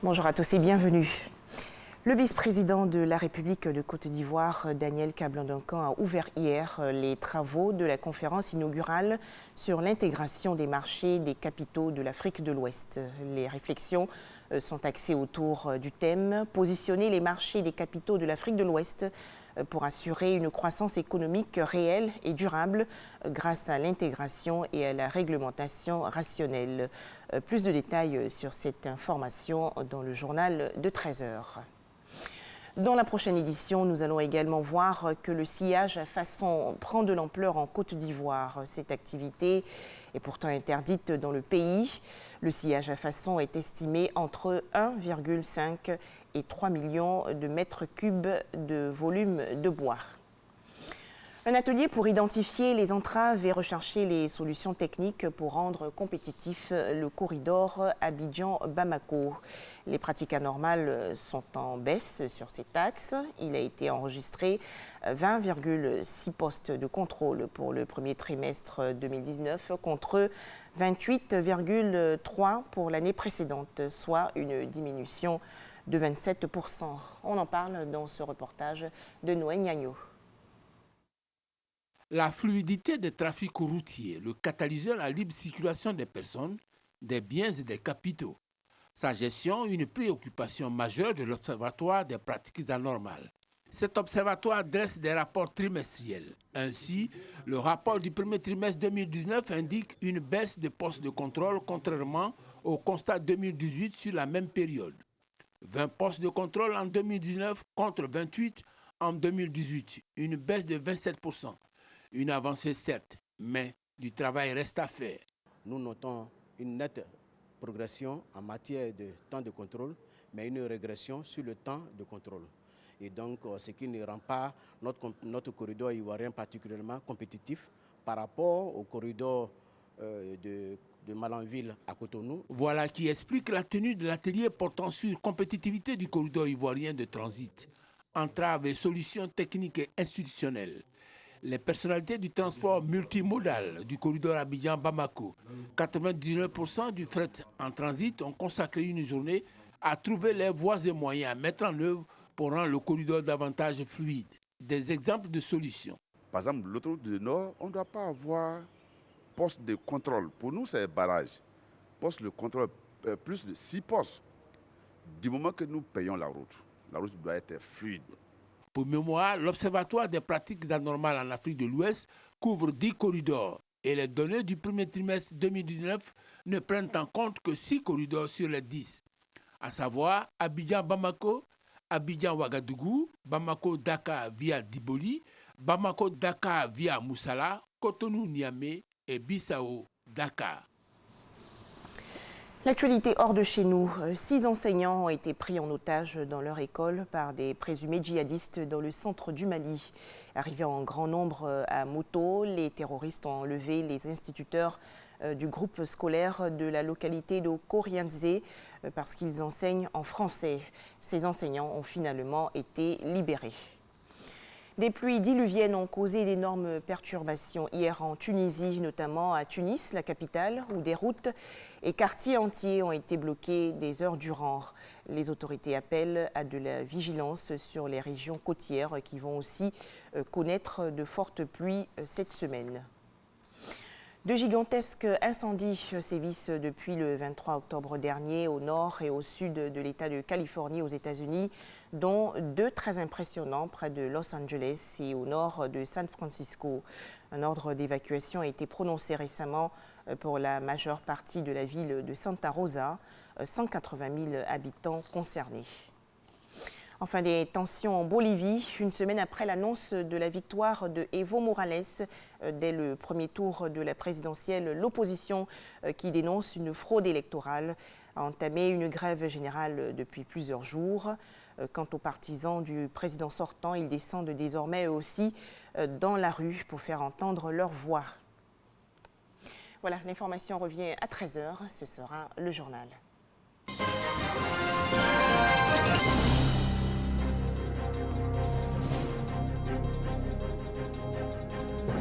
Bonjour à tous et bienvenue. Le vice-président de la République de Côte d'Ivoire, Daniel Kablan-Duncan, a ouvert hier les travaux de la conférence inaugurale sur l'intégration des marchés des capitaux de l'Afrique de l'Ouest. Les réflexions sont axées autour du thème « Positionner les marchés des capitaux de l'Afrique de l'Ouest pour assurer une croissance économique réelle et durable grâce à l'intégration et à la réglementation rationnelle ». Plus de détails sur cette information dans le journal de 13 h. Dans la prochaine édition, nous allons également voir que le sciage à façon prend de l'ampleur en Côte d'Ivoire. Cette activité est pourtant interdite dans le pays. Le sciage à façon est estimé entre 1,5 et 3 millions de mètres cubes de volume de bois. Un atelier pour identifier les entraves et rechercher les solutions techniques pour rendre compétitif le corridor Abidjan-Bamako. Les pratiques anormales sont en baisse sur cet axe. Il a été enregistré 20,6 postes de contrôle pour le premier trimestre 2019 contre 28,3 pour l'année précédente, soit une diminution de 27%. On en parle dans ce reportage de Noé Gnagno. La fluidité des trafics routiers, le catalyseur à la libre circulation des personnes, des biens et des capitaux. Sa gestion, une préoccupation majeure de l'Observatoire des pratiques anormales. Cet observatoire dresse des rapports trimestriels. Ainsi, le rapport du premier trimestre 2019 indique une baisse de postes de contrôle contrairement au constat 2018 sur la même période. 20 postes de contrôle en 2019 contre 28 en 2018, une baisse de 27%. Une avancée certes, mais du travail reste à faire. Nous notons une nette progression en matière de temps de contrôle, mais une régression sur le temps de contrôle. Et donc, ce qui ne rend pas notre corridor ivoirien particulièrement compétitif par rapport au corridor de Malanville à Cotonou. Voilà qui explique la tenue de l'atelier portant sur compétitivité du corridor ivoirien de transit, entraves et solutions techniques et institutionnelles. Les personnalités du transport multimodal du corridor Abidjan-Bamako, 99% du fret en transit ont consacré une journée à trouver les voies et moyens à mettre en œuvre pour rendre le corridor davantage fluide. Des exemples de solutions. Par exemple, l'autoroute du Nord, on ne doit pas avoir poste de contrôle. Pour nous, c'est barrage. Poste de contrôle, plus de 6 postes. Du moment que nous payons la route doit être fluide. Pour mémoire, l'Observatoire des pratiques anormales en Afrique de l'Ouest couvre 10 corridors et les données du premier trimestre 2019 ne prennent en compte que 6 corridors sur les 10, à savoir Abidjan-Bamako, Abidjan-Ouagadougou, Bamako-Dakar via Diboli, Bamako-Dakar via Moussala, Cotonou-Niamey et Bissau-Dakar. L'actualité hors de chez nous. 6 enseignants ont été pris en otage dans leur école par des présumés djihadistes dans le centre du Mali. Arrivés en grand nombre à moto, les terroristes ont enlevé les instituteurs du groupe scolaire de la localité de Korianzé parce qu'ils enseignent en français. Ces enseignants ont finalement été libérés. Des pluies diluviennes ont causé d'énormes perturbations hier en Tunisie, notamment à Tunis, la capitale, où des routes et quartiers entiers ont été bloqués des heures durant. Les autorités appellent à de la vigilance sur les régions côtières qui vont aussi connaître de fortes pluies cette semaine. De gigantesques incendies sévissent depuis le 23 octobre dernier au nord et au sud de l'État de Californie aux États-Unis, dont 2 très impressionnants près de Los Angeles et au nord de San Francisco. Un ordre d'évacuation a été prononcé récemment pour la majeure partie de la ville de Santa Rosa, 180 000 habitants concernés. Enfin, des tensions en Bolivie, une semaine après l'annonce de la victoire de Evo Morales dès le premier tour de la présidentielle, l'opposition qui dénonce une fraude électorale a entamé une grève générale depuis plusieurs jours. Quant aux partisans du président sortant, ils descendent désormais eux aussi dans la rue pour faire entendre leur voix. Voilà, l'information revient à 13 h, ce sera le journal.